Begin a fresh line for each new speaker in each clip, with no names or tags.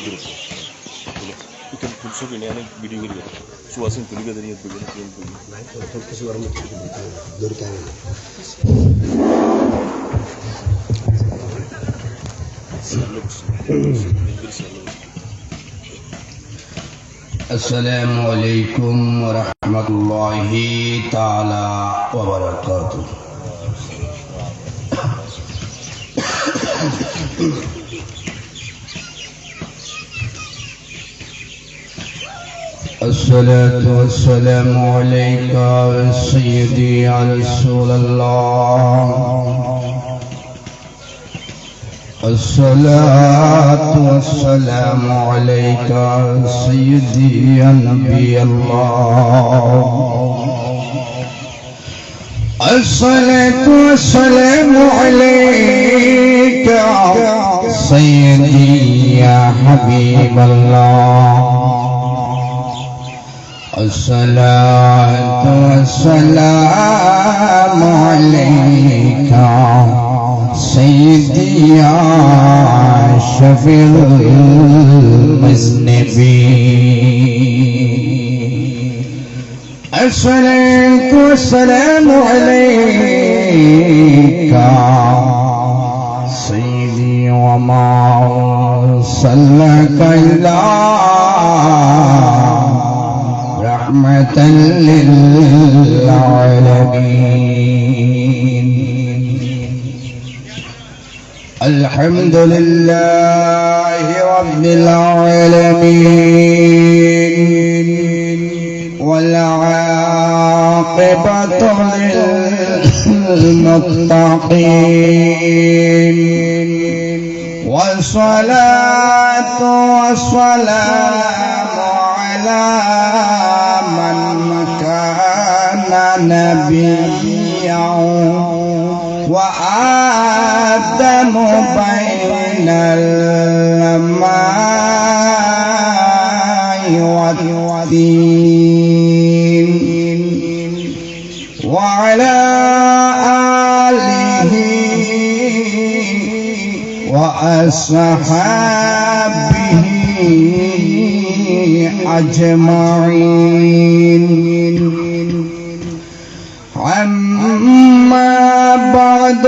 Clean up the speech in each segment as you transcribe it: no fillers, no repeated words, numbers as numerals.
Ikan pulsa ini aneh video gitu. Suasana tuh juga dari begini.
Naik kalau ke suara itu dari kanan.
Assalamualaikum warahmatullahi ta'ala wabarakatuh. الصلاة والسلام عليك سيدي يا رسول الله. الصلاة والسلام عليك سيدي يا نبي الله. الصلاة والسلام عليك سيدي يا حبيب الله. الصلاة والسلام عليك سيدي يا شفيع المذنبين. الصلاة والسلام عليك سيدي وما أرسلك إلا رحمة للعالمين. الحمد لله رب العالمين والعاقبة للمتقين والصلاة والسلام على من كان نبيا وآدم بين الماء والدين وعلى آله وأصحابه أجمعين. أما بعد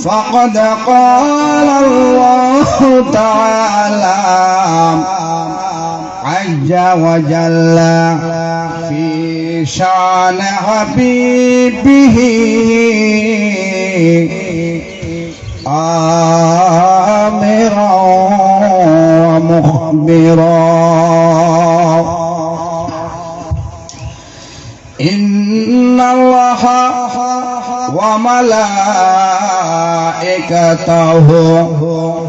فقد قال الله تعالى عز وجل في شأن حبيبه آمرا ومخبرا إن الله وملائكته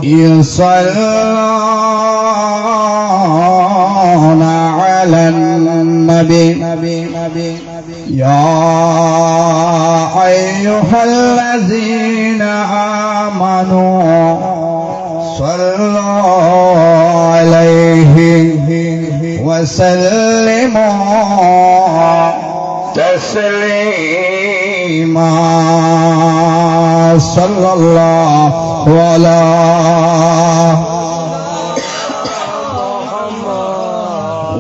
يصلون على النبي يا أيها الذين آمنوا صلوا عليه وسلموا تسليما. صلى الله على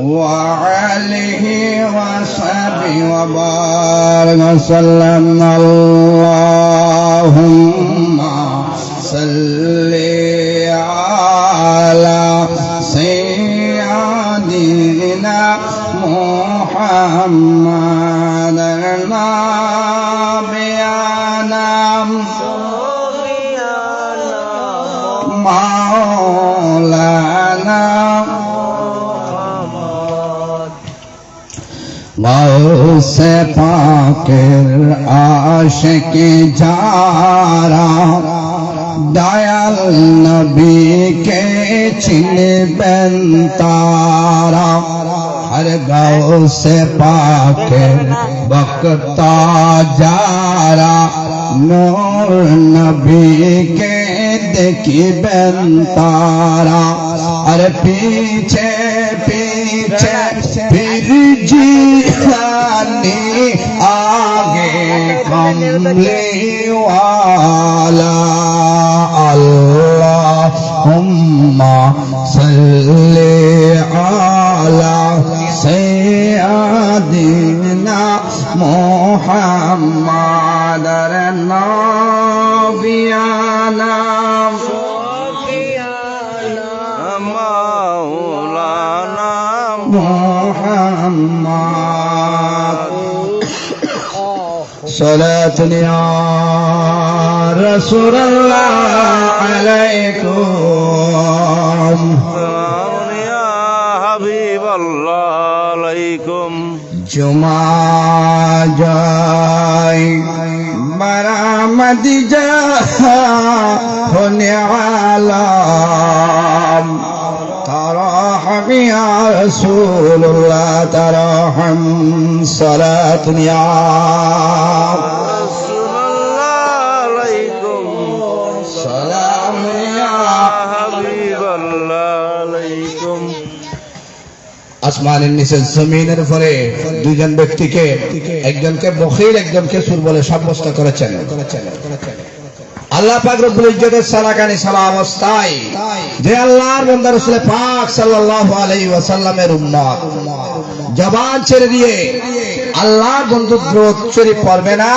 وعليه وصحبه وبارك وسلم. اللهم صل على سيدنا محمد نبينا مولانا غوث পাকের আশিক যারা দয়াল নবীকে চিনবেন তারা हर गाँव से पाके बकता Zara नूर नबी के देखी बनतारा अरे पीछे पीछे फिर जीनी आगे कमली वाला अल्लाह হুম্মা সাল্লি আলা সাইয়্যিদিনা মুহাম্মাদার নবিয়ানা
মাওলানা
মুহাম্মাদ সালাতুন ইয়া রাসূলুল্লাহ আলাইকুম
ইয়া হাবিবাল্লাহ আলাইকুম
জুমা যায় মারামত যা হোনে আলাম ترحم يا رسول الله ترحم صلاة يا
رسول الله عليكم
سلام يا
حبيب الله عليكم
আসমানের নিচে জমিনের উপরে দুইজন ব্যক্তিকে একজনকে বখিল একজনকে সুর বলে সাব্যস্ত করেছেন আল্লাহ পাক রব্বুল ইজ্জতের সালাকানি সালা অবস্থায় যে আল্লাহর বান্দা রাসূল পাক সাল্লাল্লাহু আলাইহি ওয়াসাল্লামের উম্মত জবান ছেড়ে দিয়ে আল্লাহর বন্ধু দ্রুত শরীফ পড়বে না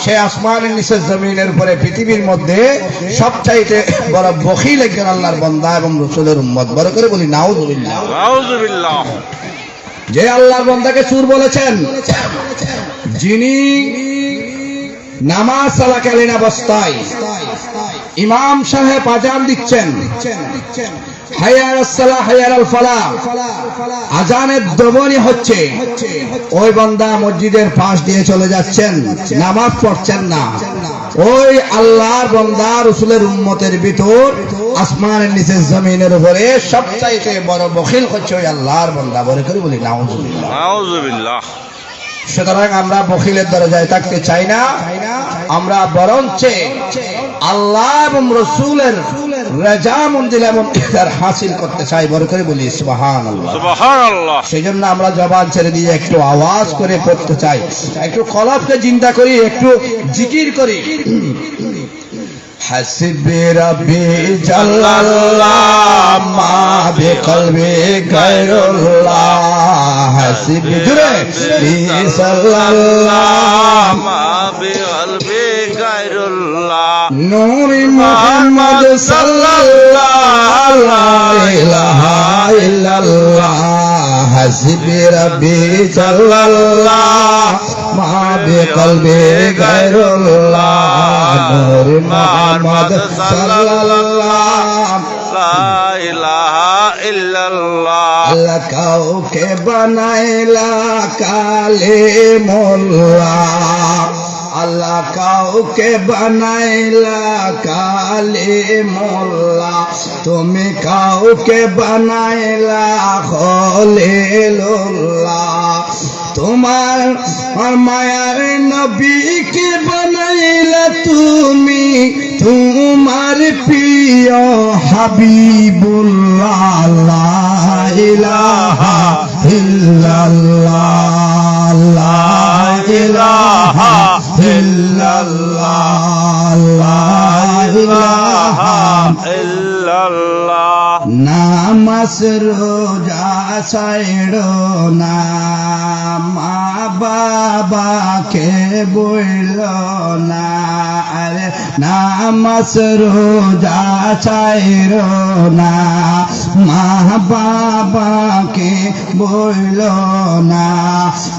সে আসমানের নিচে জমিনের উপরে পৃথিবীর মধ্যে সবচাইতে বড় বখিল একজন আল্লাহর বান্দা এবং রাসূলের উম্মত বড় করে বলি নাউযুবিল্লাহ
নাউযুবিল্লাহ
যে আল্লাহর বান্দাকে সুর বলেছেন যিনি নামাজ চলাকালীন অবস্থায় ইমাম সাহেব আজান দিচ্ছেন হাইয়া আলাস সালাহ হাইয়া আলাল ফালাহ আজানের ধ্বনি হচ্ছে ওই বান্দা মসজিদের পাশ দিয়ে চলে যাচ্ছেন নামাজ পড়ছেন না ওই আল্লাহর বান্দা রাসূলের উম্মতের ভিতর আসমানের নিচে জমিনের উপরে সবচাইতে বড় বখিল হচ্ছে ওই আল্লাহর বান্দা বলে করে বলি নাউযুবিল্লাহ
নাউযুবিল্লাহ
সুতরাং আমরা বখিলের দরজায় থাকতে চাই না আমরা বরঞ্চ আল্লাহ এবং রাসূলের রাজামন্দির এবং ইখতিয়ার হাসিল করতে চাই বড় করে বলি সুবহানাল্লাহ
সুবহানাল্লাহ
সেজন্য আমরা জবান ছেড়ে দিয়ে একটু আওয়াজ করে পড়তে চাই একটু কলবকে চিন্তা করি একটু জিকির করি حسبي ربي جل الله ما بقلبي غير الله حسبي ربي صلى الله
ما بقلبي غير الله
نور محمد صلى الله لا إله إلا الله حسبي ربي جل الله ما بقلبي غير الله نور محمد صلى الله
لا إله إلا الله
আল্লাহ কাউকে বানাইলা কালিমুল্লাহ আল্লাহ কাউকে বানাইলা কালিমুল্লাহ তুমি কাউকে বানাইলা খলিলুল্লাহ তোমার মায়ার নবীকে বানাইলা তুমি তোমার প্রিয় হাবিবুল্লাহ লা ইলাহা ইল্লাল্লাহ লা ইলাহা ইল্লাল্লাহ লা ইলাহা
ইল্লাল্লাহ
নামাজ রোজা ছাইড়ো না মা বাবাকে বইলো না আরে নামাজ রোজা ছাইড়ো না মা বাবাকে বইলো না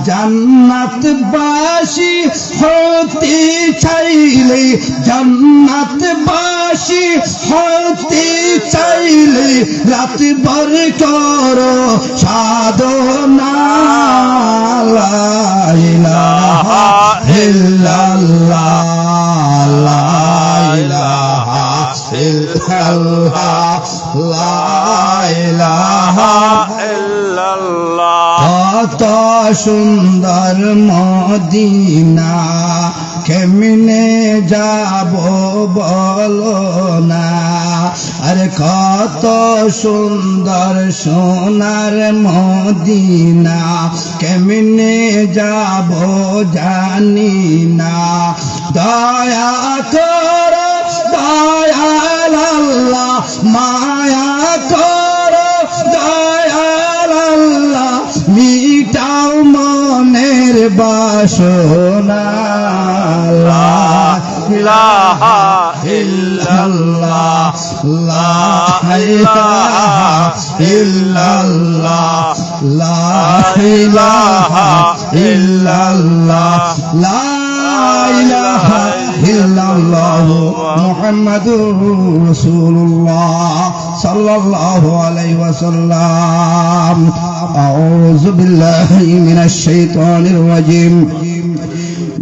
জান্নাতবাসী হতে চাইলে জান্নাতবাসী হতে চাইলে রাত ভর করো সাধনা লা ইলাহা ইল্লাল্লাহ লা ইলাহা ইল্লাল্লাহ লা ইলাহা
ইল্লাল্লাহ
কত সুন্দর মদিনা কেমনে যাব বলো না আরে কত সুন্দর সোনার মদিনা কেমনে যাব জানি না দয়া করো দয়া আল্লাহ মায়া করো দয়াল আল্লাহ মিটাও মনের বাসনা লা ইলাহা ইল্লাল্লাহ লা ইলাহা ইল্লাল্লাহ লা ইলাহা ইল্লাল্লাহ লা ইলাহা ইল্লাল্লাহ মুহাম্মাদুর রাসূলুল্লাহ সাল্লাল্লাহু আলাইহি ওয়াসাল্লাম আউযু বিল্লাহি মিনাশ শাইতানির রাজীম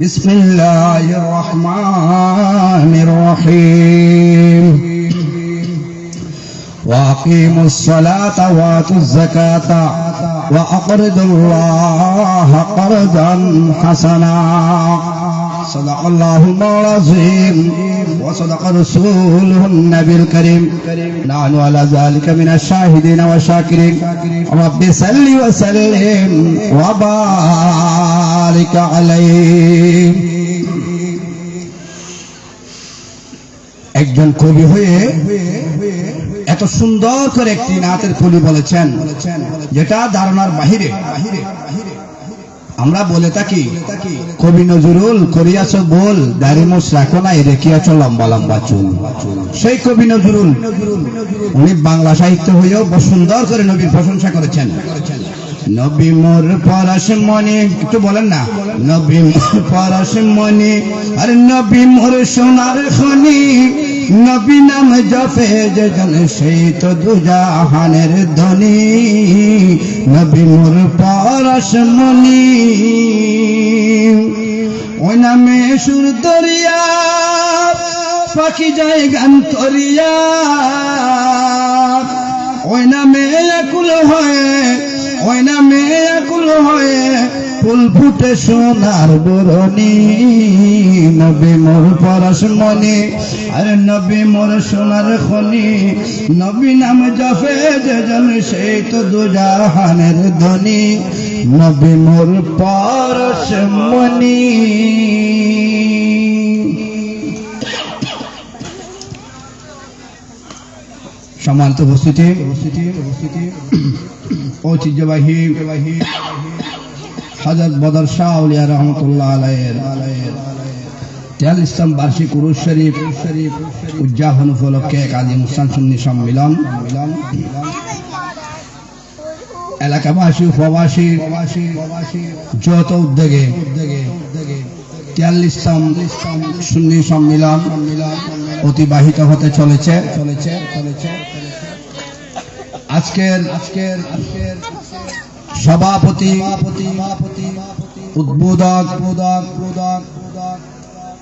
বিসমিল্লাহির রহমানির রহিম وأقيموا الصلاة وآتوا الزكاة وأقرضوا الله قرضا حسنا صدق الله العظيم وصدق رسوله النبي الكريم نحن على ذلك من الشاهدين والشاكرين رب صل وسلم وبارك عليه একজন কবি হয়ে এত সুন্দর করে একটি নাতের কলি বলেছেন যেটা ধারণার বাহিরে। আমরা বলে থাকি কবি নজরুল করিয়াছ বল দাড়ি মোছ রাখো নাই রেখিয়াছ লম্বা লম্বা চুল। সেই কবি নজরুল উনি বাংলা সাহিত্য হয়েও সুন্দর করে নবীর প্রশংসা করেছেন। নবী মোর পরশমণি, একটু বলেন না, নবী মোর পরশমণি আর নবী মোর সোনার খনি, নবী নাম জপে যেজন সেই তো দুজাহানের ধনী। নবী মোর পরশমণি ওই নামে সুর দরিয়া পাখি যায় গান করিয়া, ওই নামে আকুল হয়ে, ওই নামে আকুল হয়ে ফুল ফুটে সোনার বরণী। নবী মোর পরশমণি আর নবী মোর সোনার খনি, নবী নাম জপে যেজন সেই তো দুজাহানের ধনী। নবী মোর পরশমণি। সম্মানিত উপস্থিতি, ঐতিহ্যবাহী হযরত বদর শাহ আউলিয়া রহমতুল্লাহ আলাইহির 43তম বার্ষিক উরুস শরীফ উদযাপন উপলক্ষে কাজী মুহসিন সুন্নি সম্মিলন এলাকাবাসী উপবাসী যৌথ উদ্যোগে 43তম সুন্নি সম্মিলন অতিবাহিত হতে চলেছে। আজকের সভাপতি, উদ্বোধক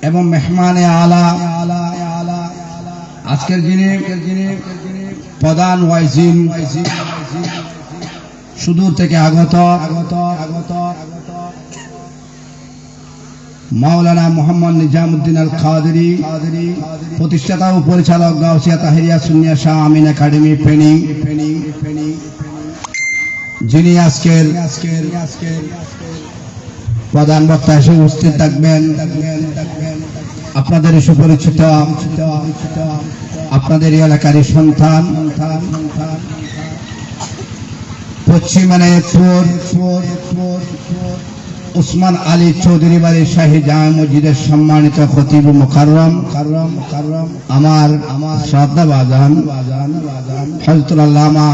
এবং মেহমানে আলা, আজকের যিনি প্রধান ওয়াইজিন, সুদূর থেকে আগত মাওলানা মোহাম্মদ নিজামুদ্দিন আল কাদেরী, প্রতিষ্ঠাতা ও পরিচালক গাউসিয়া তাহিরিয়া সুন্নিয়া শাহ আমিন একাডেমি ফেনী, যিনি আজকের প্রধান বক্তা হিসেবে উপস্থিত থাকবেন। আপনাদের সুপরিচিত, আপনাদের এলাকারই সন্তান, পশ্চিম এনায়েতপুর উসমান আলী চৌধুরী বাড়ির শাহী জামে মসজিদের সম্মানিত খতিব মুকাররম আমার শ্রদ্ধা বাজান হযরতুল আল্লামা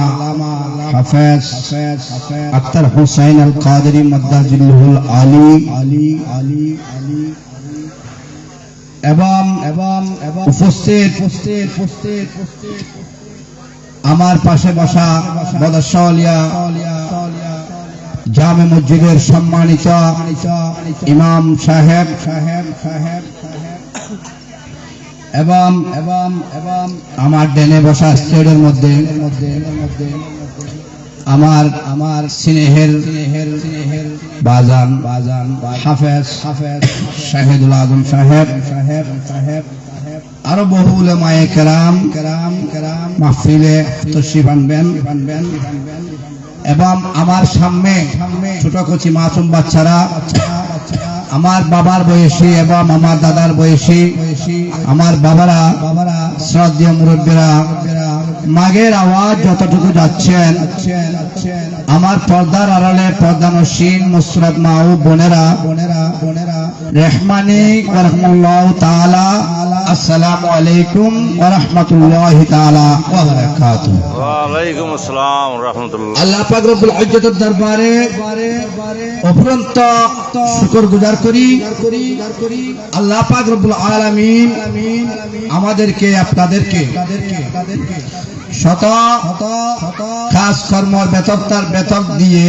হাফেজ আখতার হুসাইন আল কাদেরী মাদ্দাজিল্লুহুল আলী এবং উপস্থিত আমার পাশে বসা বদর শাহ আউলিয়া জামে মসজিদের সম্মানিত ইমাম সাহেব এবং আমার ডেনে বসা স্টেজের মধ্যে আমার স্নেহের বাজান হাফেজ শাহিদুল আজম সাহেব, আরো বহু উলামায়ে কেরাম মাহফিলে তশরিফ আনবেন এবং আমার সামনে ছোট কচি মাসুম বাচ্চারা আমার বাবার বয়সী এবং আমার দাদার বয়সী আমার বাবারা শ্রদ্ধেয় মুরব্বীরা মাগের আওয়াজ যতটুকু যাচ্ছেন, আমার পর্দার আড়ালে পর্দানসীন মুসরাত মা ও বোনেরা রেহমানি ওয়া রাহমাতুল্লাহি তাআলা, আসসালামু আলাইকুম ওয়া রাহমাতুল্লাহি তাআলা ওয়া বারাকাতুহু।
ওয়া আলাইকুম আসসালাম ওয়া রাহমাতুল্লাহ।
আল্লাহ পাক রব্বুল ইজ্জতের দরবারে অফুরন্ত শুকরগুজার করি। আল্লাহ পাক রব্বুল আলামিন আমাদেরকে আপনাদেরকে শত কাজ কর্মর বেতন দিয়ে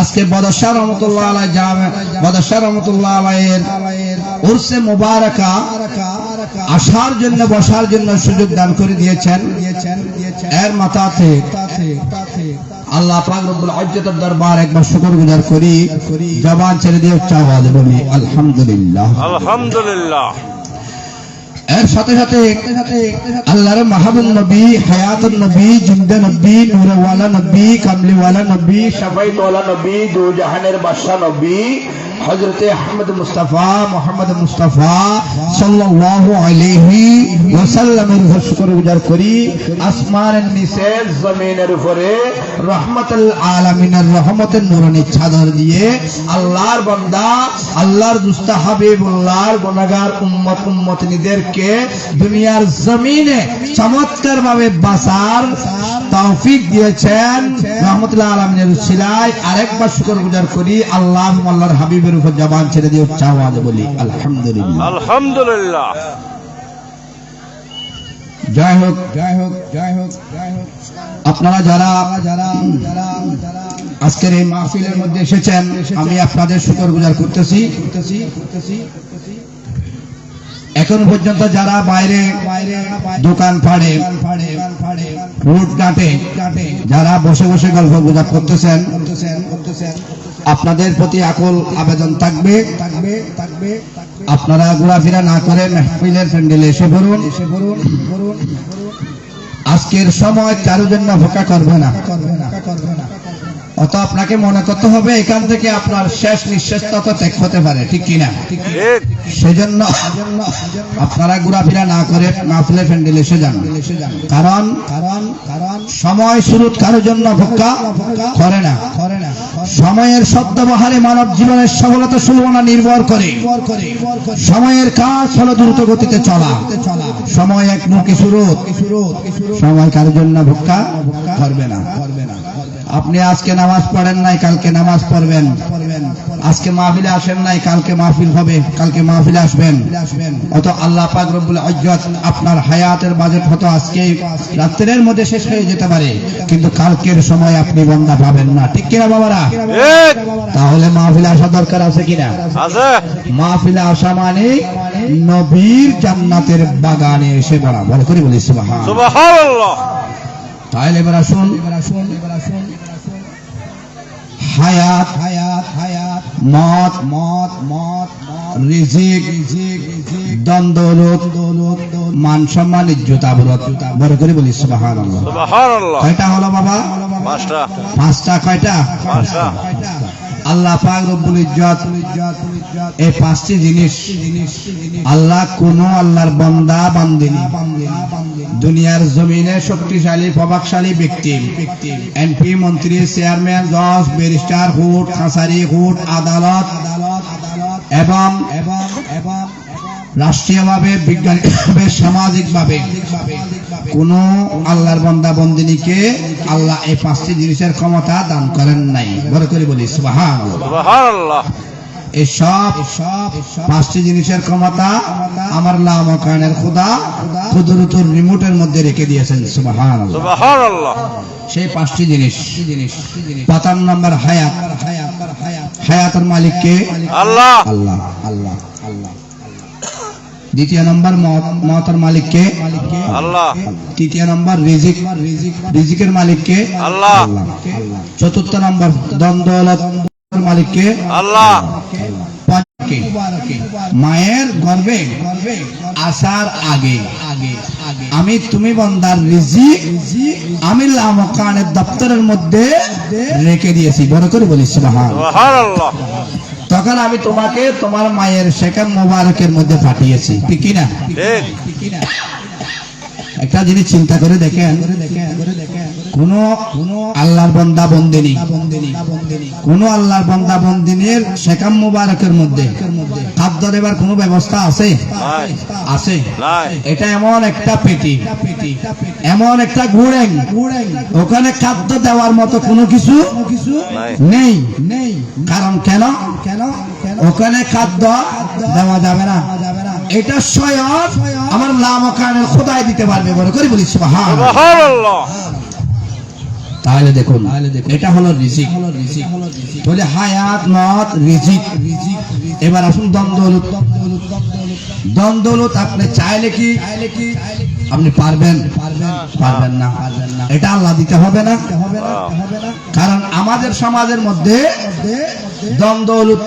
আজকে বদশাহ রহমতুল্লাহ আলাইহি বদশাহ রহমতুল্লাহ আলাইহির উরসে মুবারাকা আসার জন্য বসার জন্য সুযোগ দান করে দিয়েছেন। এর মাথাতে আল্লাহ পাক রব্বুল ইজ্জতের দরবার একবার শুকরগুজার করি। জবান ছেড়ে দিয়ে উচ্চ আওয়াজে বলি আলহামদুলিল্লাহ
আলহামদুলিল্লাহ।
এর সাথে সাথে আল্লাহর মাহবুব নবী, হায়াতুন নবী, জিন্দা নবী, নূরওয়ালা নবী, কামলিওয়ালা নবী, শাফাঈওয়ালা নবী, দু জাহানের বাদশা নবী হযরতে আহমদ মুস্তাফা মুহাম্মদ মুস্তাফা সাল্লাল্লাহু আলাইহি ওয়াসাল্লামের উপর শুকরগুজার করি। আসমানের নিচে জমিনের উপরে রহমাতুল আলামিনের রহমতের নূরানি চাদর দিয়ে আল্লাহর বান্দা, আল্লাহর দুস্ত হাবিবুল্লাহর গুনাহগার উম্মতনিদেরকে দুনিয়ার জমিনে চমৎকার ভাবে বাঁচার তৌফিক দিয়েছেন রহমাতুল আলামিনের উসিলায়। আরেকবার শুকরগুজার করি। আল্লাহর হাবিবের উপর জবান ছেড়ে দিয়ে উচ্চ আওয়াজে বলি আলহামদুলিল্লাহ
আলহামদুলিল্লাহ।
জয় হোক, জয় হোক, জয় হোক। আপনারা যারা আজকের এই মাহফিলের মধ্যে এসেছেন, আমি আপনাদের শুকরগুজার করতেছি। এখন পর্যন্ত যারা বাইরে দোকান ফাড়ে, রোড কাটে, যারা বসে বসে গল্প গুজব করতেছেন, আপনাদের প্রতি আকুল আবেদন থাকবে আপনারা ঘোরাফেরা না করে মাহফিলের প্যান্ডেলে এসে পড়ুন। আজকের সময় কারোর জন্য অপেক্ষা করবে না। অত আপনাকে মনে করতে হবে এখান থেকে আপনার শেষ নিঃশ্বাস তত ত্যাগ হতে পারে, ঠিক কিনা? সেজন্য আপনারা ঘোরাফেরা না করে মাহফিলের প্যান্ডেলে এসে যান। কারণ সময় শুরু কারোর জন্য অপেক্ষা করে না। সময়ের সদ্ব্যবহারে মানব জীবনের সফলতা সুলভনা নির্ভর করে। সময়ের কাজ হলো দ্রুত গতিতে চলা। সময় এক মুখে সুরত, সময় কারোর জন্য অপেক্ষা করবে না। আপনি আজকে নামাজ পড়েন নাই, কালকে নামাজ পড়বেন। আজকে মাহফিলে আসেন নাই, কালকে মাহফিল হবে, কালকে মাহফিলে আসবেন। অত আল্লাহ পাক রব্বুল ইজ্জত আপনার হায়াতের বাজেট হয়তো আজকে রাত্রের মধ্যে শেষ হয়ে যেতে পারে, কিন্তু কালকের সময় আপনি বন্দা পাবেন না, ঠিক কিনা বাবারা? তাহলে মাহফিলে আসা দরকার আছে কিনা?
আছে।
মাহফিলে আসা মানে নবীর জান্নাতের বাগানে এসে বলা, বলে করে বলি
সুবহানাল্লাহ।
তাহলে এবার আসুন, হায়াত, মত, রিজিক, দন্দৌলত, মান সম্মান, ইজ্জত আবরত, বড় করে বলি সুবহানাল্লাহ।
সুবহানাল্লাহ।
কয়টা হলো বাবা? পাঁচটা। কয়টা? আল্লাহ পাক রব্বুল ইজ্জত এই পাঁচটি জিনিস আল্লাহ কোন আল্লাহর বান্দা বান্দিনী দুনিয়ার জমিনে শক্তিশালী প্রভাবশালী ব্যক্তি, এমপি, মন্ত্রী, চেয়ারম্যান, জজ, ব্যারিস্টার, কোর্ট কাছারি, কোর্ট আদালত এবং রাষ্ট্রীয়ভাবে, বিজ্ঞানিকভাবে, সামাজিকভাবে কোন আল্লাহর বান্দা বন্দিনীকে আল্লাহ এই পাঁচটি জিনিসের ক্ষমতা দান করেন নাই, বড় করে বলি সুবহানাল্লাহ। এই সব পাঁচটি জিনিসের ক্ষমতা আমার লামাকানের খোদা কুদরতুর রিমোটের মধ্যে রেখে দিয়েছেন সুবহানাল্লাহ। সেই পাঁচটি জিনিস, প্রথম নম্বর হায়াত। হায়াতের মালিক কে? আল্লাহ। দ্বিতীয় নম্বর মতের মালিক কে?
আল্লাহ।
তৃতীয় নম্বর রিজিক, রিজিকের মালিক কে? আল্লাহ। চতুর্থ নম্বর দন্দৌলতের মালিক কে? আল্লাহ। মায়ের গর্ভে আসার আগে আমি তুমি বান্দার রিজিক আমি লামকানের দপ্তরের মধ্যে রেখে দিয়েছি, বড় করে বলি সুবহানাল্লাহ। তখন আমি তোমাকে তোমার মায়ের শেখাম মোবারকের মধ্যে পাঠিয়েছি, ঠিক কি না?
ঠিক।
একটা জিনিস চিন্তা করে দেখেন, কোন আল্লাহর বান্দা বন্দিনী, কোন আল্লাহর বান্দা বন্দিনীর শেখাম মোবারকের মধ্যে খাদ্য দেবার কোন ব্যবস্থা আছে?
নাই।
আছে।
নাই।
এটা এমন একটা পেটি, এমন একটা ঘুরেং, ওখানে খাদ্য দেওয়ার মতো কোনো কিছু
নাই।
নেই। কারণ কেন? ওখানে খাদ্য দেওয়া যাবে না। এটা স্বয়ং আমার লামকানের খোদাই দিতে পারবে, বলে করে বলি সুবহানাল্লাহ।
সুবহানাল্লাহ।
তাহলে দেখুন, এটা হলো রিজিক। বলে হায়াত, মত, রিজিক। এবার আসুন দ্বন্দ্বলত। দ্বন্দ্বলত আপনি চাইলে কি আপনি পারবেন? পারবেন না। এটা আল্লাহ দিতে হবে না? কারণ আমাদের সমাজের মধ্যে দ্বন্দ্বলত,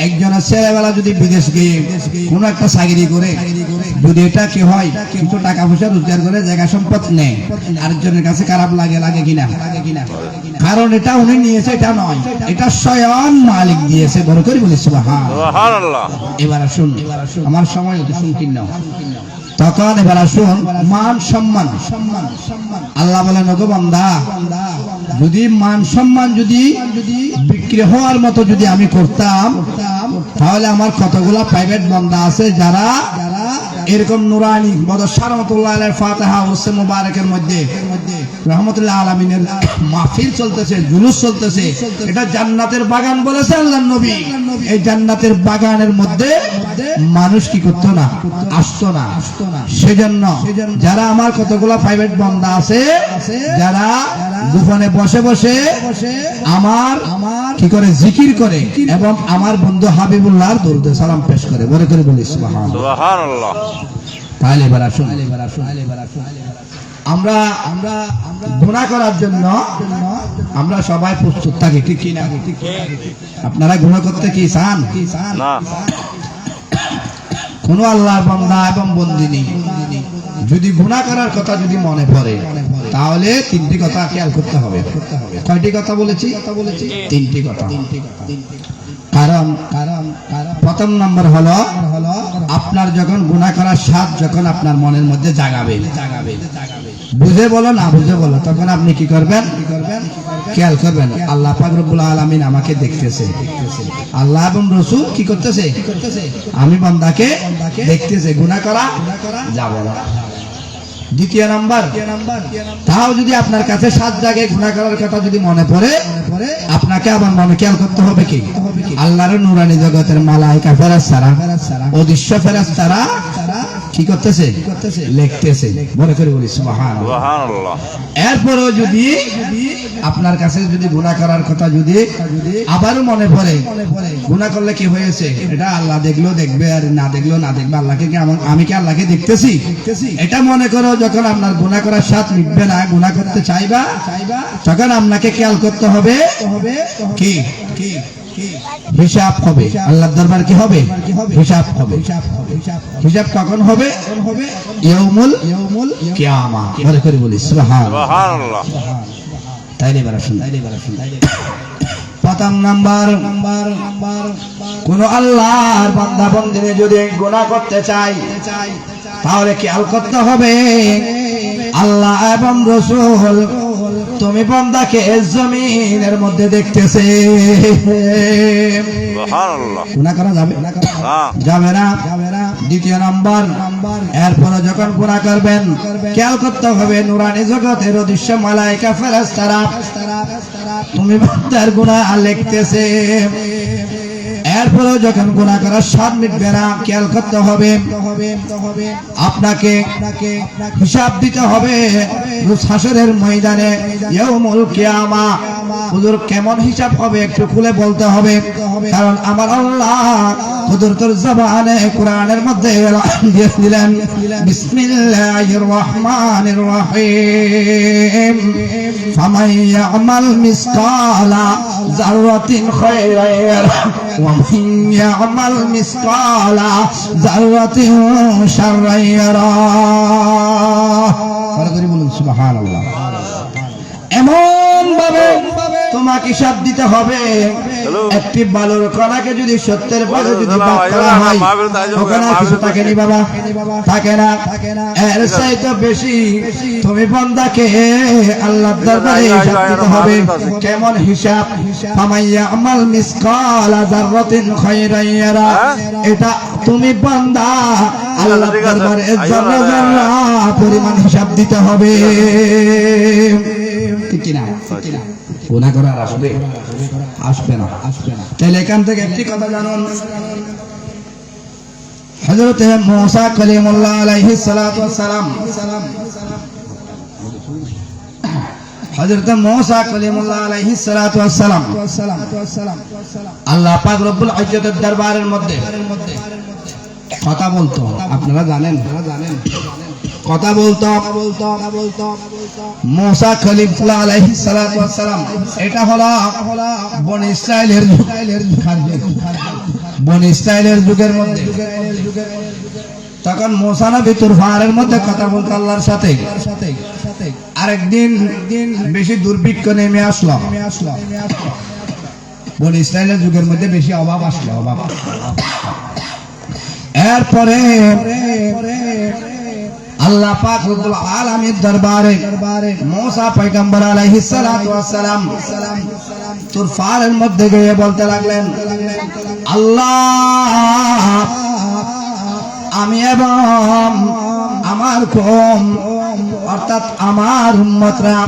একজনের ছেলেবেলা যদি বিদেশ গিয়ে কোন একটা চাকরি করে, যদি এটা কি হয়, কিছু টাকা পয়সা রোজগার করে জায়গা সম্পদ নেই, আরেকজনের কাছে খারাপ লাগে কিনা? কারণ এটা উনি নিয়েছে, এটা নয়, এটা স্বয়ং মালিক দিয়েছে, বড় করে বলি সুবহানাল্লাহ। এবার আসুন, আমার সময় অতি সংকীর্ণ, তখন এবার আসুন মান সম্মান। আল্লাহ বলেন, ওগো বান্দা, যদি মান সম্মান যদি বিক্রি হওয়ার মতো যদি আমি করতাম, তাহলে আমার কতগুলা প্রাইভেট বান্দা আছে যারা এরকম নুরানি বদর রহমতুল্লাহ আলাইহির ফাতিহা ওরসে মুবারকের মধ্যে রহমতুল্লাহ আলামিনের মাহফিল চলতেছে, জুলুস চলতেছে, এটা জান্নাতের বাগান বলেছে আল্লাহর নবী। এই জান্নাতের বাগানের মধ্যে মানুষ কি করতো না? আসতো না। সেজন্য যারা আমার কতগুলা প্রাইভেট বান্দা আছে, যারা গোপনে বসে বসে আমার কি করে জিকির করে এবং আমার বন্ধু হাবিবুল্লাহর দরুদ সালাম পেশ করে, বলে করে বলি সুবহানাল্লাহ। তাহলে এবার আসুন, আমরা গুনাহ করার জন্য আমরা সবাই প্রস্তুত থাকি, ঠিক কি না? আপনারা গুনাহ করতে কি চান?
না।
কোন আল্লাহর বান্দা এবং বন্দিনী যদি গুনাহ করার কথা যদি মনে পড়ে, তাহলে তিনটি কথা খেয়াল করতে হবে। কয়টি কথা বলেছি? তিনটি কথা। কারণ প্রথম নম্বর হলো, আপনার যখন গুনাহ করার স্বাদ যখন আপনার মনের মধ্যে জাগাবে, বুঝে বলো না বুঝে বলো, তখন আপনি কি করবেন? খেয়াল করবেন, আল্লাহ পাক রব্বুল আলামিন আমাকে দেখতেছে, আল্লাহ এবং রাসূল কি করতেছে? আমি বান্দাকে দেখতেছে, গুনাহ করা যাবে না। দ্বিতীয় নাম্বার, তাও যদি আপনার কাছে স্বাদ জাগে, গুনাহ করার কথা যদি মনে পড়ে, আপনাকে আবার মনে খেয়াল করতে হবে কি? আল্লাহর নূরানি জগতের মালায়েকা ফেরেশতারা, অদৃশ্য ফেরেশতারা কি করতেছে? লিখতেছে, বলে করে বলি সুবহানাল্লাহ। এরপরও যদি আপনার কাছে যদি গুনাহ করার কথা যদি আবারও মনে পড়ে, গুনাহ করলে কি হয়েছে, এটা আল্লাহ দেখলো দেখবে, আর না দেখলো না দেখবে, আল্লাহকে কি আমি কি আল্লাহকে দেখতেছি? এটা মনে করো, যখন আপনার গুনাহ করার স্বাদ মিটবে না, গুনাহ করতে চাইবা, তখন আপনাকে খেয়াল করতে হবে কি হিসাব হবে। আল্লাহর দরবার কি হবে? হিসাব হবে। হিসাব কখন হবে? ইয়াউমুল কিয়ামা, বলে করে বলি সুবহানাল্লাহ। তাইলে এবার আসুন, প্রথম নাম্বার, কোন আল্লাহর বান্দা বান্দিনী যদি গুনাহ করতে চায়, তাহলে খেয়াল করতে হবে, আল্লাহ এবং রাসূল তুমি বান্দাকে জমিনের মধ্যে দেখতেছে। গুনাহ করা যাবে না। দ্বিতীয় নাম্বার, এরপরে যখন গুনাহ করবেন, খেয়াল করতে হবে, নূরানি জগতের অদৃশ্য মালায়েকা ফেরেশতারা তুমি বান্দার গুনাহ লিখতেছে। এরপরে যখন গুনাহ করার স্বাদ মিটবে না, খেয়াল করতে হবে, আপনাকে হিসাব দিতে হবে হাসরের ময়দানে, ইয়াউমুল কিয়ামা। হুজুর কেমন হিসাব হবে একটু খুলে বলতে হবে, কারণ আমার আল্লাহ হুজুর জবানে কোরআনের মধ্যে দিয়ে দিলেন, বিসমিল্লাহির রহমানির রহিম, ফামান ইয়ামাল মিসকালা যাররাতিন খায়রান ওয়া মান ইয়ামাল মিসকালা যাররাতিন শাররান ইয়ারা। বলুন সুবহানাল্লাহ। এমন ভাবে তোমাকে হিসাব দিতে হবে। একটি বালুর কণাকে যদি সত্যের পরে যদি ভাগ করা হয়, ওখানে কিছু থাকেনি বাবা, থাকে না। এর চাইতে বেশি তুমি বান্দাকে আল্লাহর দরবারে হিসাব দিতে হবে। কেমন হিসাব? ফামাইয়া আমাল মিসকালা যাররাতিন খায়রান ইয়ারা। এটা তুমি বান্দা আল্লাহর দরবারে যারা যারা পরিমাণ হিসাব দিতে হবে, ঠিক কি না? গুনাহ করার আসবে আসবে না, তাহলে এখান থেকে একটি কথা জানুন, হযরত মুসা কালিমুল্লাহ আলাইহিস সালাতু ওয়াস সালাম, হযরত মুসা কালিমুল্লাহ আলাইহিস সালাতু ওয়াস সালাম আল্লাহ পাক রব্বুল ইজ্জতের দরবারের মধ্যে কথা বলতো। আপনারা জানেন কথা বলতো মুসা কালিমুল্লাহ আলাইহিস সালাতু ওয়াস সালাম। এটা হলো বনি ইসরাইলের যুগের মধ্যে। তখন মুসা নবী তুর পাহাড়ের মধ্যে কথা বলতো আল্লাহর সাথে। আরেকদিন বেশি দুর্ভিক্ষ নেমে আসলো, বনি ইসরাইলের যুগের মধ্যে বেশি অভাব আসলো, অভাব। এরপরে আল্লাহ পাক রব্বুল আলামিনের দরবারে মুসা পয়গম্বর আলাইহিস সালাতু ওয়াস সালাম তুর পাহাড়ের মধ্যে গিয়ে বলতে লাগলেন, আল্লাহ, আমি এবং আমার কওম অর্থাৎ আমার উম্মতরা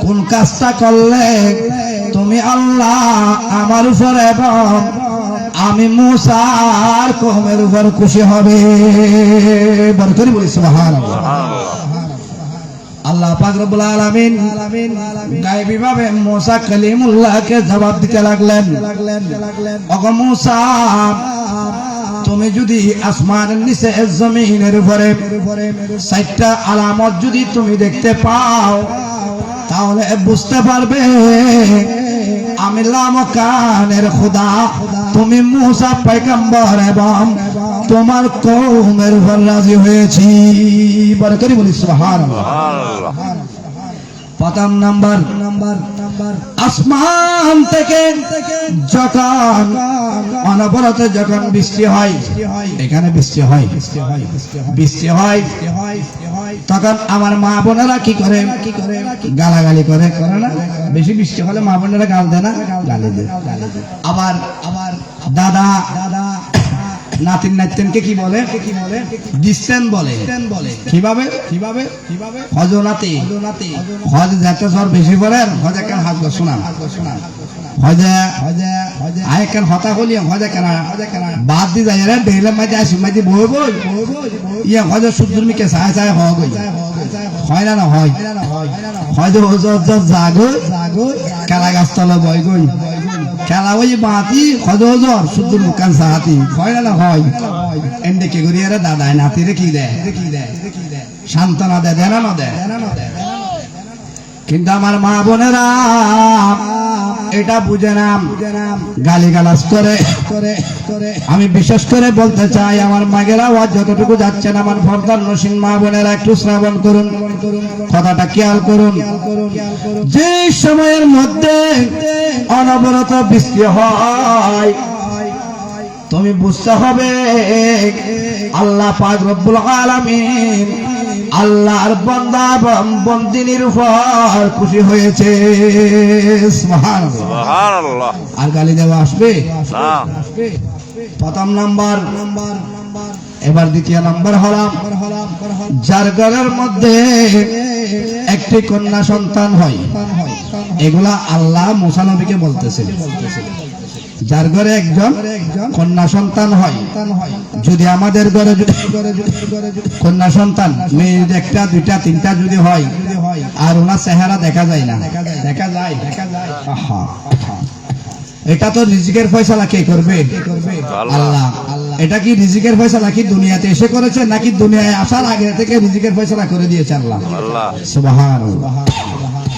কোন কাজটা করলে তুমি আল্লাহ আমার উপর এবং আমি মুসার কওমের উপর খুশি হবে? বরকত বলি সুবহানাল্লাহ। আল্লাহ পাক রব্বুল আলামিন গায়বী ভাবে মুসা কালিমুল্লাহকে জবাব দিতে লাগলেন, ওগো মুসা, তুমি যদি আসমানের নিচে জমিনের উপরে 4টা আলামত যদি তুমি দেখতে পাও, তাহলে বুঝতে পারবে আমি লামকানের খোদা, তুমি মুসা পয়গম্বর এবং তোমার কওমের উপর রাজি হয়েছি। বরকত বলি সুবহানাল্লাহ। প্রথম নাম্বার, আসমান থেকে যখন অনবরত যখন বৃষ্টি হয়, এখানে বৃষ্টি হয়, তখন আমার মা বোনেরা কি করে? গালাগালি করে না? বেশি বৃষ্টি হলে মা বোনেরা গাল দেয় না? গালি দেয়। আবার দাদা নাতিন নাতিনকে কি বলে? ডিসটেন্স বলে। কিভাবে? হজ নাতি হজ যাতে জ্বর বেশি পড়ে, হজ একখান হাত শোনান, হজে আয়খান হতা হলি হজে কেনা বাদ দি যায় রে ডেলে মাঝে আসি মাঝে বই ইয়ে হজে সূর্যমি কে চায় চায় হয় না না হয় হয়তো জাগো কেলা গাছ তলে বই গই খেলা ওই বাতি হজর শুদ্ধ মুখান সাহাতি হয় না হয় এমনি কে করি আরে দাদা নাতিরে কি দেয় সান্ত্বনা দেয় না দেয়। কিন্তু আমার মা বোনেরা এটা বুঝে না, গালিগালাজ করে। আমি বিশেষ করে বলতে চাই আমার মাগেরা ওয়াজ যতটুকু যাচ্ছেন আমার ফরদান নসীন মা বোনেরা একটু শ্রবণ করুন, কথাটা খেয়াল করুন। যে সময়ের মধ্যে অনবরত বৃষ্টি হয়, তুমি বুঝতে হবে আল্লাহ পাক রব্বুল আলামিন আল্লাহর বান্দা বন্দিনীর উপর খুশি হয়েছে। সুবহানাল্লাহ। আর গালি দেওয়া আসবে না। প্রথম নাম্বার। এবার দ্বিতীয় নাম্বার হলাম যার ঘরের মধ্যে একটি কন্যা সন্তান হয়, এগুলা আল্লাহ মুসা নবীকে বলতেছেন, যার ঘরে একজন কন্যা সন্তান হয়, যদি আমাদের ঘরে কন্যা সন্তান মেয়ে একটা দুইটা তিনটা যদি হয় আর ওনার চেহারা দেখা যায় না, দেখা যায় এটা তো রিজিকের ফয়সালা কে করবে? আল্লাহ। এটা কি রিজিকের ফয়সালা কি দুনিয়াতে এসে করেছে নাকি দুনিয়ায় আসার আগে থেকে রিজিকের ফয়সালা করে দিয়েছে আল্লাহ? সুবহানাল্লাহ।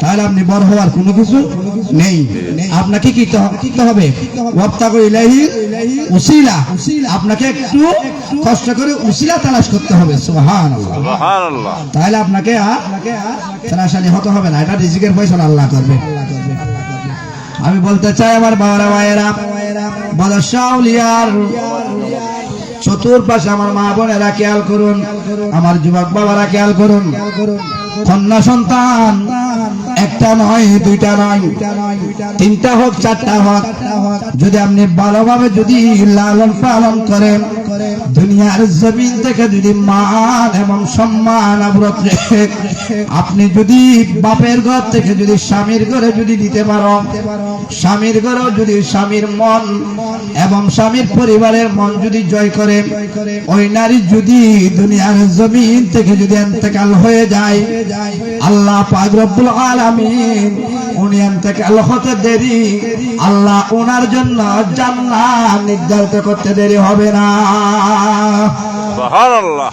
তাহলে আপনি বড় হওয়ার কোনো কিছু নেই, আপনাকে কি হবে? ওয়াবতাগু ইলাইহি উসিলা, আপনাকে একটু কষ্ট করে উসিলা তালাশ করতে হবে। সুবহানাল্লাহ। তাহলে আপনাকে আর তালাশালি হতে হবে না, এটা রিজিকের ফয়সালা আল্লাহ করবে। আমি বলতে চাই আমার বাবারা ভাইয়েরা, বাদশাহ আউলিয়ার চতুর্পাশে আমার মা বোনেরা খেয়াল করুন, আমার যুবক বাবারা খেয়াল করুন। কন্যা সন্তান একটা নয়, দুইটা নয়, তিনটা হোক, চারটা হোক, যদি আপনি ভালোভাবে যদি লালন পালন করেন, দুনিয়ার জমিন থেকে যদি মান এবং সম্মান অবরত রেখে আপনি যদি বাপের ঘর থেকে যদি স্বামীর ঘরে যদি দিতে পারো, স্বামীর ঘরেও যদি স্বামীর মন এবং স্বামীর পরিবারের মন যদি জয় করে, ওই নারী যদি দুনিয়ার জমিন থেকে যদি ইন্তেকাল হয়ে যায়, আল্লাহ পাক রব্বুল আলামিন উনি ইন্তেকাল হতে দেরি, আল্লাহ ওনার জন্য জান্নাত নির্ধারিত করতে দেরি হবে না।
সুবহানাল্লাহ।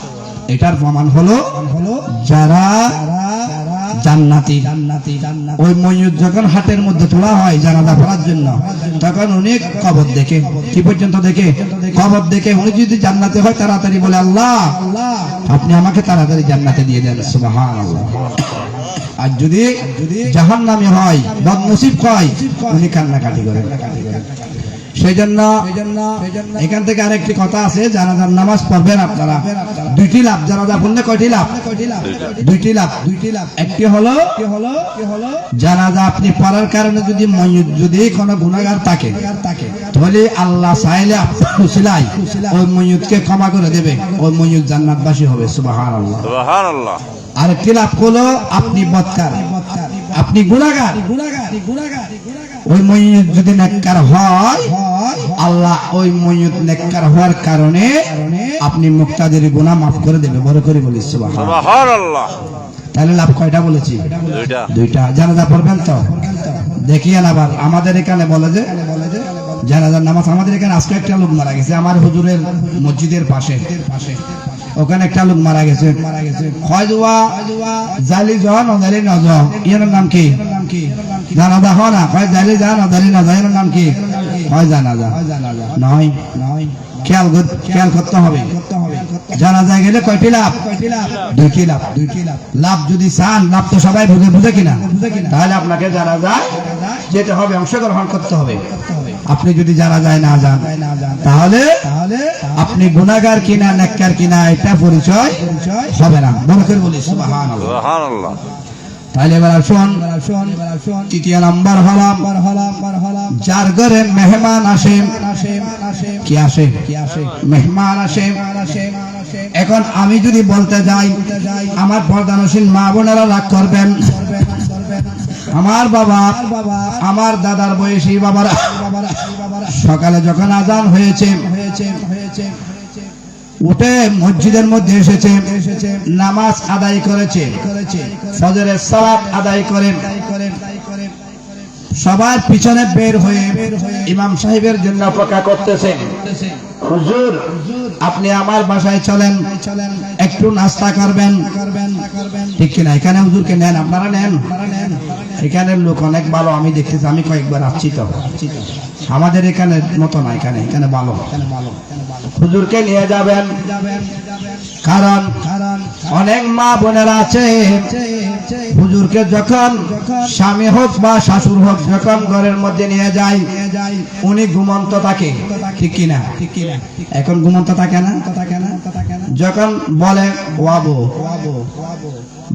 এটার প্রমাণ হলো যারা জান্নাতি, ওই ময়ূর যখন হাটের মধ্যে তোলা হয় জানাজা পড়ার জন্য, তখন উনি কবর দেখে, কি পর্যন্ত দেখে? কবর দেখে। উনি যদি জান্নাতে হয় তাড়াতাড়ি বলে, আল্লাহ আপনি আমাকে তাড়াতাড়ি জান্নাতে দিয়ে দেন। সুবহানাল্লাহ। আর যদি জাহান্নামী হয়, বদনসিব হয়, উনি কান্নাকাটি করেন। সেই জন্য এখান থেকে আরেকটি কথা আছে, জানাজার নামাজ পড়বেন আপনারা, দুইটি লাভ। জানাজা পড়লে কয়টি লাভ? দুইটি লাভ। একটি হলো জানাজা আপনি পড়ার কারণে যদি ময়ূর যদি কোনো গুনাহগার থাকে, তাহলে আল্লাহ চাইলে আপনার ওই ময়ূরকে ক্ষমা করে দেবে, ওই ময়ূর জান্নাতবাসী হবে। সুবহানাল্লাহ।
সুবহানাল্লাহ।
আরেকটি লাভ হলো আপনি বদকার, আপনি গুনাহগার, ওই ময়ূর যদি নেককার হয়, আল্লাহ ওই ময়ূর নেককার হওয়ার কারণে আপনি মুক্তাদের গুনাহ মাফ করে দেবে। বড় করে বলি
সুবহানাল্লাহ।
তাহলে লাভ কয়টা বলেছি? দুইটা। জানাজা পড়বেন তো দেখিয়েন। আবার আমাদের এখানে বলে যে জানাজার নামাজ, আমাদের এখানে আজকে একটা লোক মারা গেছে আমার হুজুরের মসজিদের পাশে, ওখানে একটা লোক মারা গেছে। খয়জুয়া জালি জ নজালি নজ, এর নাম কি? জানাজা হয় না, কয় জালি যা নজালি নজ, এর নাম কি? হয় জানাজা নয়। খেয়াল করতে হবে। জানাজা গেলে কয়টি লাভ? দুইটি লাভ। লাভ যদি চান, লাভ তো সবাই বুঝে কিনা, তাহলে আপনাকে জানাজা যেতে হবে, অংশগ্রহণ করতে হবে। আপনি যদি জানাজায় না যান, তাহলে আপনি গুনাহগার কিনা নেককার কিনা এটা পরিচয় হবে না। বড় করে বলি সুবহানাল্লাহ। তাহলে এবার আসুন, তৃতীয় নাম্বার হলাম যার ঘরে মেহমান আসে। কি আসে? মেহমান আসে। এখন আমি যদি বলতে যাই, আমার পর্দানশীল মা বোনেরা রাগ করবেন। আমার বাবা, আমার দাদার বয়সী বাবারা সকালে যখন আজান হয়েছে উঠে মসজিদের মধ্যে এসেছে, নামাজ আদায় করেছে, ফজরের সালাত আদায় করেন, সবার পিছনে বের হয়ে ইমাম সাহেবের জন্য অপেক্ষা করতেছে। হুজুর আপনি আমার বাসায় চলেন, একটু নাস্তা করবেন, ঠিক কিনা? এখানে হুজুরকে নেন, আপনারা নেন। এখানের লোক অনেক ভালো, আমি দেখতেছি, আমি কয়েকবার আসছি তো। আমাদের এখানে মতো না, এখানে ভালো। হুজুরকে নিয়ে যাবেন, কারণ অনেক মা বোনেরা আছে হুজুরকে যখন স্বামী হোক বা শাশুড় হোক যখন ঘরের মধ্যে নিয়ে যায়, উনি ঘুমন্ত থাকে, ঠিক কিনা? এখন ঘুমন্ত থাকে না। যখন বলে ওয়াবো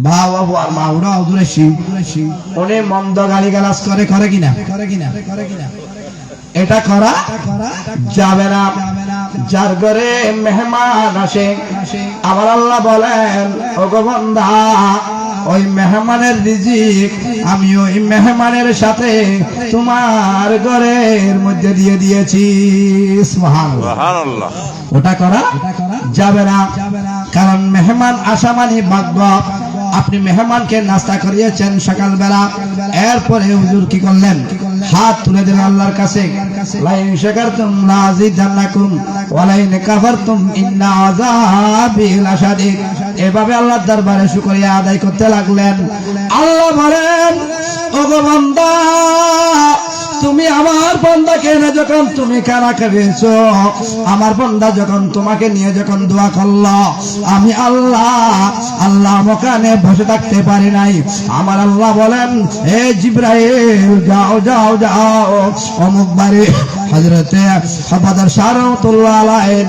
বা ওয়াবো আর মা ওরা হুজুরে শিব, উনি মন্দ গালিগালাজ করে কিনা? এটা করা যাবে না। যার ঘরে মেহমান আসে, আমার আল্লাহ বলেন ওগো বান্দা, ওই মেহমানের রিজিক আমি ওই মেহমানের সাথে তোমার ঘরের মধ্যে দিয়ে দিয়েছি। সুবহানাল্লাহ। ওটা করা যাবে না, কারণ মেহমান আসা মানে ভাগ্য। আপনি মেহমানকে নাস্তা করিয়েছেন সকালবেলা, এরপরে হুজুর কি করলেন? হাত তুলে দিলেন আল্লাহর কাছে, লাইন শাকারতুম লাযিদান্নাকুম ওয়া লাইন কাফারতুম ইন্না আযাবি লাশাদীদ। এভাবে আল্লাহর দরবারে শুকরিয়া আদায় করতে লাগলেন। আল্লাহ বলেন ওগো বান্দা, তুমি আমার বান্দা বন্দাকে নিয়ে যখন তুমি কারা করেছো, আমার বন্দা যখন তোমাকে নিয়ে যখন দোয়া করলো, আমি আল্লাহ ওখানে বসে থাকতে পারি নাই। আমার আল্লাহ বলেন, এ জিব্রাইল যাও যাও যাও অমুক বাড়ি হযরতে হাফাজার শাহরাতুল্লাহ আলাইহির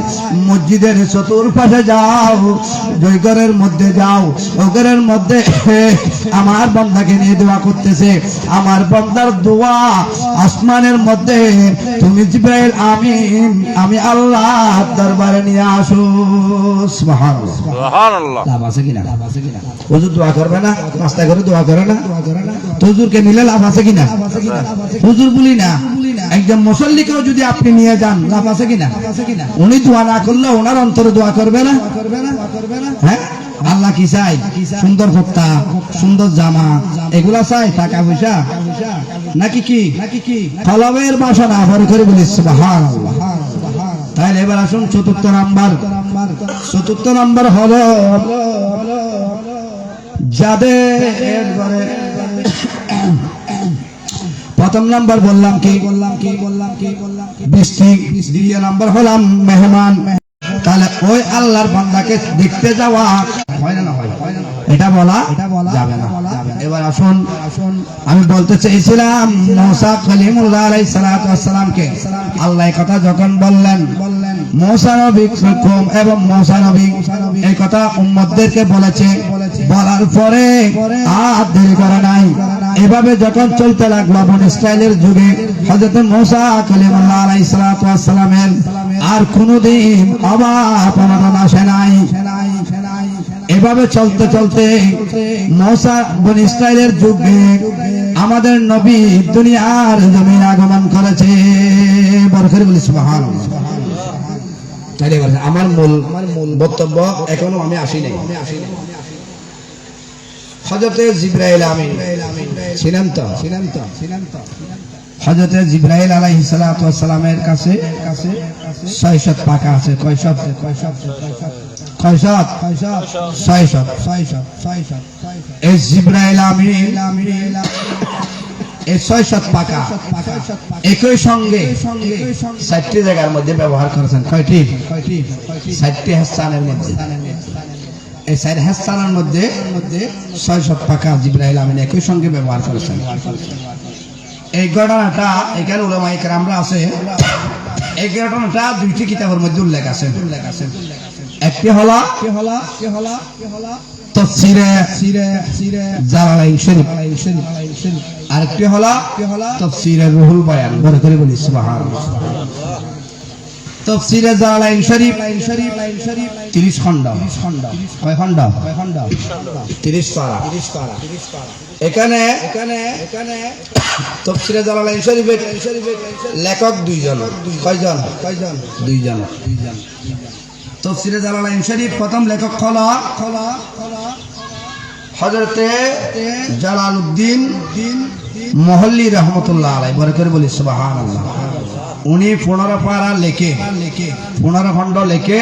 মসজিদের চতুর্পাশে যাও, ওই ঘরের মধ্যে যাও, ওই ঘরের মধ্যে আমার বান্দাকে নিয়ে দোয়া করতেছে। আমার বান্দার দোয়া আসমানের মধ্যে তুমি জিব্রাইল আমি আল্লাহ দরবারে নিয়ে আসো। সুবহানাল্লাহ সুবহানাল্লাহ। লাভ আছে কিনা? হুজুর দোয়া করবে না? নাস্তা করে দোয়া করে না? হুজুরকে নিলে লাভ আছে কিনা? হুজুর বলি না, একজন মুসল্লিকেও যদি আপনি নিয়ে যান লাভ আছে কিনা? উনি দোয়া না করলে ওনার অন্তরে দোয়া করবে না? হ্যাঁ, আল্লাহ কি চাই? সুন্দর ভক্তা, সুন্দর জামা, এগুলা চাই? টাকা পয়সা নাকি কি? কলবের বাসনা ভরে করে বলি সুবহানাল্লাহ। তাহলে এবার আসুন চতুর্থ নাম্বার হলো যাদের ঘরে প্রথম নাম্বার বললাম কি বৃষ্টি, দ্বিতীয় নাম্বার হলাম মেহমান। তাহলে ওই আল্লাহর বান্দাকে দেখতে যাওয়া হয় না? হয় এটা বলা যাবে না। এবার আসুন, আমি বলতে চেয়েছিলাম মুসা কালিমুল্লাহ আলাইহিস সালাতু ওয়াস সালামকে আল্লাহ এই কথা যখন বললেন, মুসা নবী এবং মুসা নবী এই কথা উম্মতদেরকে বলেছে, বলার পরে আর দেরি করে নাই। এভাবে যখন চলতে লাগলো বনি ইসরাইলের যুগে, হযরত মুসা কালিমুল্লাহ আলাইহিস সালাতু ওয়াস সালামের আর কোনদিন অভাব অনটন আসে নাই। এভাবে চলতে চলতে মুসা বনি ইসরাইলের যুগে আমাদের নবী দুনিয়ার জমিনে আগমন করেছে। বরকত বলি সুবহানাল্লাহ। তাইলে আমার মূল বক্তব্য এখনো আমি আসি নাই। হযরতে জিবরাইল আমিন ছিলেন তো? হযরতে জিবরাইল আলাইহিস সালাতু ওয়াস সালামের কাছে 600 পাকা আছে। কয়শত? 600। এই জিবরাইল আমিন এই 600 পাকা একই সঙ্গে 60টি জায়গার মধ্যে ব্যবহার করেছেন। কয়টি? 60টি হাসানের মধ্যে। এই 4 হাসানের মধ্যে 600 পাকা জিবরাইল আমিন একই সঙ্গে ব্যবহার করেছেন। এই ঘটনাটা এখানে উলামায়ে কেরামরা আছে, এই ঘটনাটা 2টি কিতাবের মধ্যে উল্লেখ আছে। একটি হলো তাফসীরে জালালাইন শরীফ, আরেকটি হলো তাফসীরে রুহুল বয়ান। বড় করে বলি সুবহানাল্লাহ। তাফসীরে জালালাইন শরীফ 30 খণ্ড। কয় খণ্ড? 30 পারা। এখানে তাফসীরে জালালাইন শরীফের লেখক 2 জন। কয়জন? 2 জন। তাফসীরে জালালাইন শরীফ প্রথম লেখক হলো হযরতে জালালউদ্দিন মুহল্লি রাহমাতুল্লাহ আলাইহি। বড় করে বলি সুবহানাল্লাহ। উনি 15 পারা লেখে 15 খণ্ড লেখে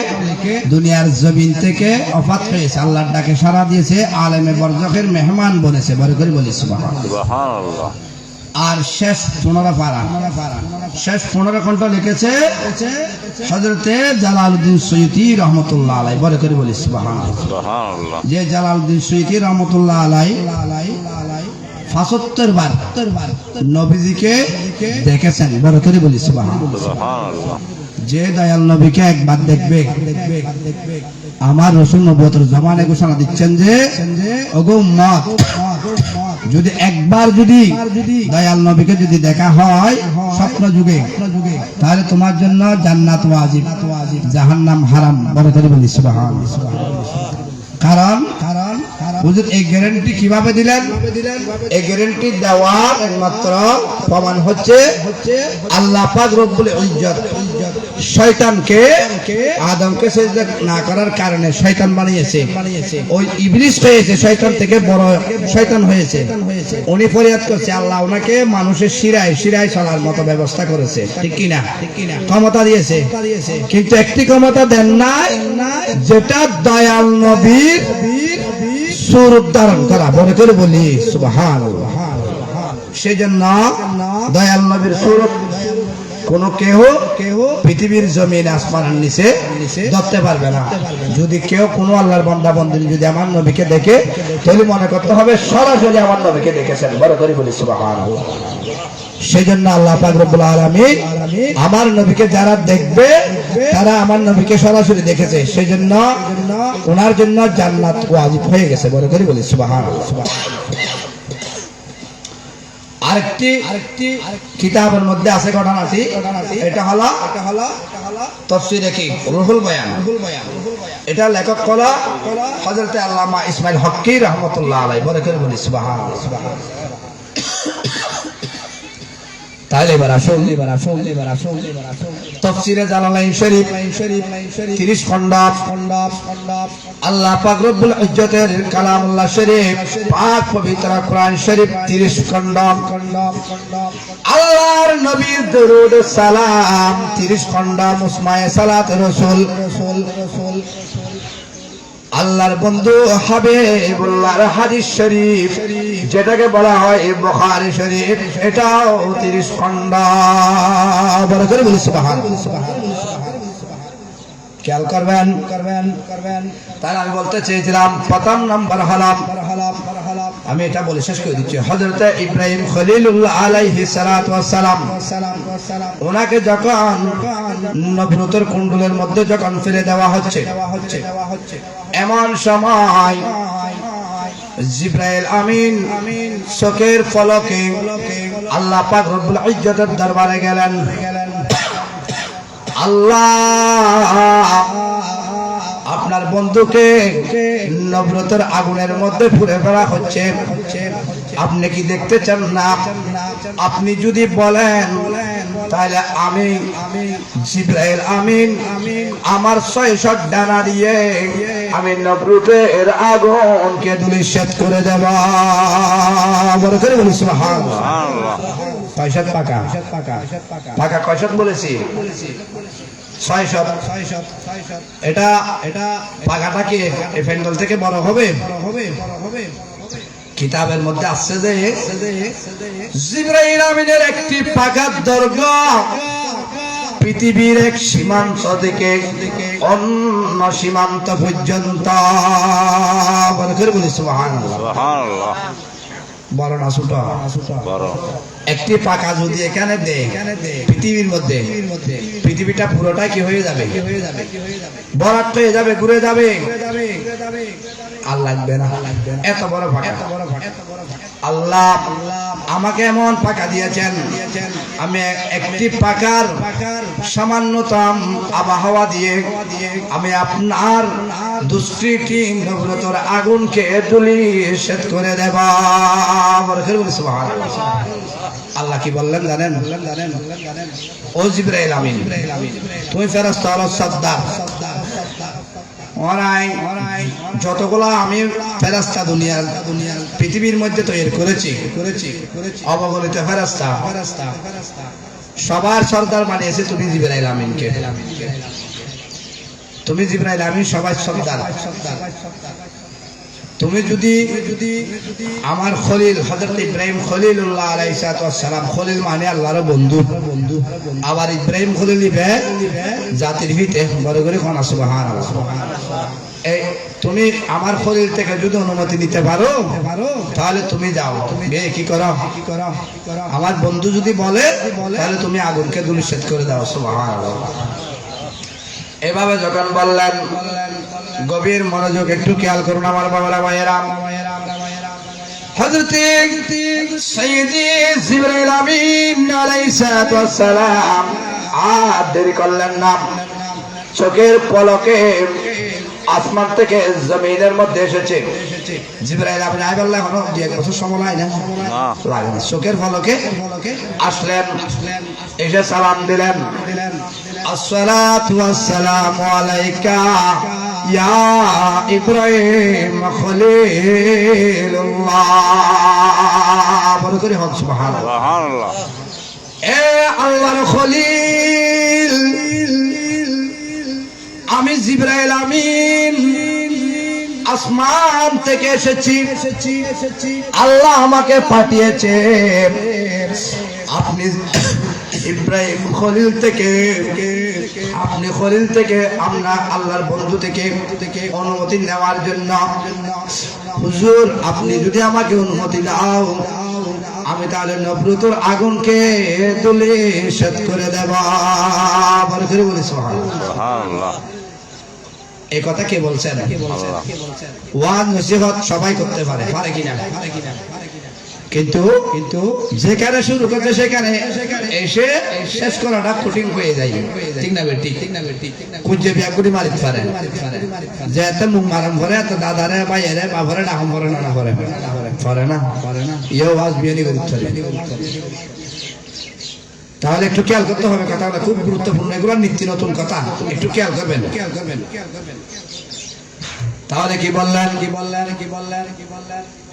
দুনিয়ার জমিন থেকে ওফাত হয়েছে। আল্লাহর ডাকে সাড়া দিয়েছে, আলেমে বরজখের মেহমান বনেছে। বড় করে বলি সুবহানাল্লাহ। আর শেষ 15 পারা, শেষ 15 খণ্ড লিখেছে হযরতে জালালউদ্দিন সুয়ুতি রহমাতুল্লাহ আলাইহি। বড় করে বলি সুবহানাল্লাহ। যে জালালউদ্দিন সুয়ুতি রহমাতুল্লাহ আলাইহি 75 বার নবীজিকে দেখেছেন। বড় করে বলি সুবহানাল্লাহ। যে দয়াল নবীকে একবার দেখবে, আমার রাসূল নবুয়তের জমানে ঘোষণা দিচ্ছেন যে ওগো উম্মত, যদি একবার যদি দয়াল নবীকে যদি দেখা হয় স্বপ্ন যুগে, তাহলে তোমার জন্য জান্নাত ওয়াজিব, জাহান্নাম হারাম। বড় করে বলি সুবহানাল্লাহ। কারণ হুজুর এই গ্যারান্টি কিভাবে দিলেন? এই গ্যারান্টি দেওয়ার একমাত্র প্রমাণ হচ্ছে আল্লাহ পাক রব্বুল ইজ্জত শয়তানকে আদমকে সিজদা না করার কারণে শয়তান বানিয়েছে। ওই ইবলিস হয়েছে, শয়তান থেকে বড় শয়তান হয়েছে। উনি ফরিয়াদ করছে, আল্লাহ ওনাকে মানুষের শিরায় চলার মতো ব্যবস্থা করেছে, ঠিক কি না? ক্ষমতা দিয়েছে, কিন্তু একটি ক্ষমতা দেন নাই, যেটা দয়াল নবীর স্বরূপ ধারণ করা। বলে করে বলি সুবহানাল্লাহ। সেজন্য দয়াল নবীর স্বরূপ কোন কেহ পৃথিবীর জমিন আসমানের নিচে ধরতে পারবে না। যদি কেউ কোনো আল্লাহর বান্দা বান্দি যদি আমার নবীকে দেখে তাহলে মনে করতে হবে সরাসরি আমার নবীকে দেখেছেন। বড় করে বলি সুবহানাল্লাহ। সেই জন্য আল্লাহ পাক রব্বুল আলামিন আমার নবীকে যারা দেখবে তারা আমার নবীকে সরাসরি দেখেছে। সেই জন্য ওনার জন্য জান্নাত ওয়াজিব হয়ে গেছে। বড় করে বলি সুবহানাল্লাহ। আরেকটি কিতাবের মধ্যে আছে ঘটনাটি, এটা হলো তাফসীরে কি রুহুল বয়ান। এটা লেখক হলো হযরত আল্লামা ইসমাইল হক্কি রাহমাতুল্লাহ আলাইহি। বড় করে বলি সুবহানাল্লাহ। তাহলে এবার আসুন তাফসীরে জালালাইন শরীফ 30 খণ্ড আল্লাহ পাক রব্বুল ইজ্জতের কালামুল্লাহ শরীফ পাক পবিত্র কোরআন শরীফ 30 খণ্ড আল্লাহর নবীর দরুদ সালাম 30 খণ্ড মুসমায়ে সালাত রাসূল আল্লাহর বন্ধু হাবিবুল্লাহর হাদিস শরীফ যেটাকে বলা হয় বুখারী শরীফ, এটাও 30 খণ্ড। বড় করে বলি সুবহানাল্লাহ। খেয়াল করবেন। তাহলে আমি বলতে চেয়েছিলাম প্রথম নাম্বার হলাম, আমি এটা বলে শেষ করে দিচ্ছি, হযরত ইব্রাহিম খলিলুল্লাহ আলাইহিস সালাতু ওয়াস সালাম ওনাকে যখন নবুয়তের কুণ্ডলের মধ্যে যখন ফেলে দেওয়া হচ্ছে এমন সময় জিবরাইল আমিন চোখের পলকে আল্লাহ পাক রব্বুল ইজ্জতের দরবারে গেলেন। আল্লাহ আপনার বন্ধুকে নবরতের আগুনের মধ্যে পুড়ে ফেলা হচ্ছে, আপনি কি দেখতে চান না? আপনি যদি বলেন তাহলে আমি জিবরাইল আমিন আমার 600 ডানা দিয়ে আমি নবরতের আগুনকে ধূলিসাৎ করে দেব। বড় করে বলি সুবহানাল্লাহ। কয়শত পাকা কয়শত বলেছি? 600। এটা পাকাটা কি এই প্যান্ডেল থেকে বড় হবে? কিতাবের মধ্যে আসছে যে জিবরাইল আমিনের একটি পাকার দৈর্ঘ্য পৃথিবীর এক সীমান্ত থেকে অন্য সীমান্ত পর্যন্ত। বড় করে বলি সুবহানাল্লাহ। বড় না ছোট? একটি পাকা যদি এখানে দেয় পৃথিবীর মধ্যে, পৃথিবীটা পুরোটা কি হয়ে যাবে? বরাট হয়ে যাবে, ঘুরে যাবে, আর লাগবে না এত বড় পাকা। আল্লাহ আমাকে এমন পাকা দিয়েছেন, আমি একটি পাকার সামান্যতম আবহাওয়া দিয়ে আমি আপনার দুষ্কৃতি নবরতের আগুনকে ধূলিসাৎ করে দেব। আল্লাহ কি বললেন জানেন? ও জিবরাইল আমিন, তুমি ফেরেশতা হলো সর্দার। যতগুলা আমি ফেরেশতা দুনিয়ার পৃথিবীর মধ্যে তৈরি করেছি অবগণিত ফেরেশতা, সবার সর্দার বানিয়েছে তুমি জিবরাইল আমিনকে। তুমি জিবরাইল আমিন সবাই সর্দার। তুমি যদি আমার খলিল হযরত ইব্রাহিম খলিলুল্লাহ আলাইহিস সালাম, খলিল মানে আল্লাহর বন্ধু, আবার ইব্রাহিম খলিল জাতির ভিতে। বড় করে কোন সুবহানাল্লাহ। এই তুমি আমার খলিল থেকে যদি অনুমতি নিতে পারো তাহলে তুমি যাও, গিয়ে কি করো? আমার বন্ধু যদি বলে তাহলে তুমি আগুনকে ধূলিসাৎ করে দাও। সুবহানাল্লাহ। এভাবে যখন বললেন, গভীর মনোযোগ একটু খেয়াল করুন আমার বাবারা ভাইয়েরা, হযরত সাইয়্যিদি জিবরাইল আমিন আলাইহিস সালাম আর দেরি করলেন না, চোখের পলকে আসমান থেকে জমিনের মধ্যে এসেছে। জিবরাইল আমিন আই বললেন এখনো 1 বছর সময় লাগে না, চোখের পলকে আসলেন, এসে সালাম দিলেন, আসসালাতু ওয়াসসালামু আলাইকা ইয়া ইব্রাহিম খলিলুল্লাহ। বড় করে হোক সুবহানাল্লাহ। এ আল্লাহর খলিল, আমি জিবরাইল আমিন আসমান থেকে এসেছি, আল্লাহ আমাকে পাঠিয়েছে। আপনি ইব্রাহিম খলিল থেকে, আপনি খলিল থেকে, আমরা আল্লাহর বন্ধু থেকে অনুমতি নেওয়ার জন্য। হুজুর আপনি যদি আমাকে অনুমতি দাও, আমি তাহলে নবরুতুর আগুনকে তুলে শেষ করে দেব। বড় করে বলি সুবহানাল্লাহ। এই কথা কে বলছেন? ওয়াজ নসিহত সবাই করতে পারে, পারে কিনা? কিন্তু যেখানে শুরু করতে সেখানে এসে শেষ করাটা কঠিন হয়ে যায়। ঠিক না বেটি? কুঞ্জে বিয়া করে মারিতে পারে, যে এত মুখ মারাম করে, এত দাদারে ভাইয়েরে বাবারে ডাকম করে না করে না ইয়েও ওয়াজ বিয়ানি করে দিতে পারে। তাহলে একটু খেয়াল করতে হবে, কথাগুলো খুব গুরুত্বপূর্ণ, এগুলো নিত্য নতুন কথা, একটু খেয়াল করবেন। তাহলে কি বললেন?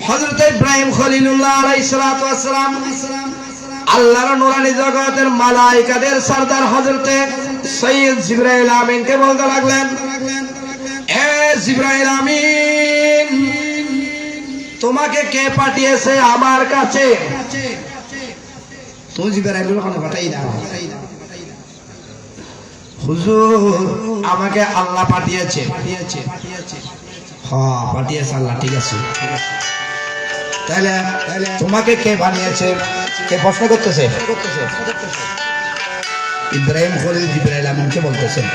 হযরত ইব্রাহিম খলিলুল্লাহ আলাইহিস সালাতু ওয়াস সালাম আল্লাহর নূরানী জগতের মালায়েকাদের সরদার হযরত সৈয়দ জিবরাইল আমিনকে বলতে লাগলেন, এ জিবরাইল আমিন, তোমাকে কে পাঠিয়েছে আমার কাছে? তুমি জিবরাইলের কোনো কথাই না। হুজুর আমাকে আল্লাহ পাঠিয়েছে। হ্যাঁ পাঠিয়েছে আল্লাহ, ঠিক আছে। তাহলে তোমাকে কে বানিয়েছে? কে প্রশ্ন করতেছে? ইব্রাহিম খলিল জিবরাইল আমিনকে বলতেছেন।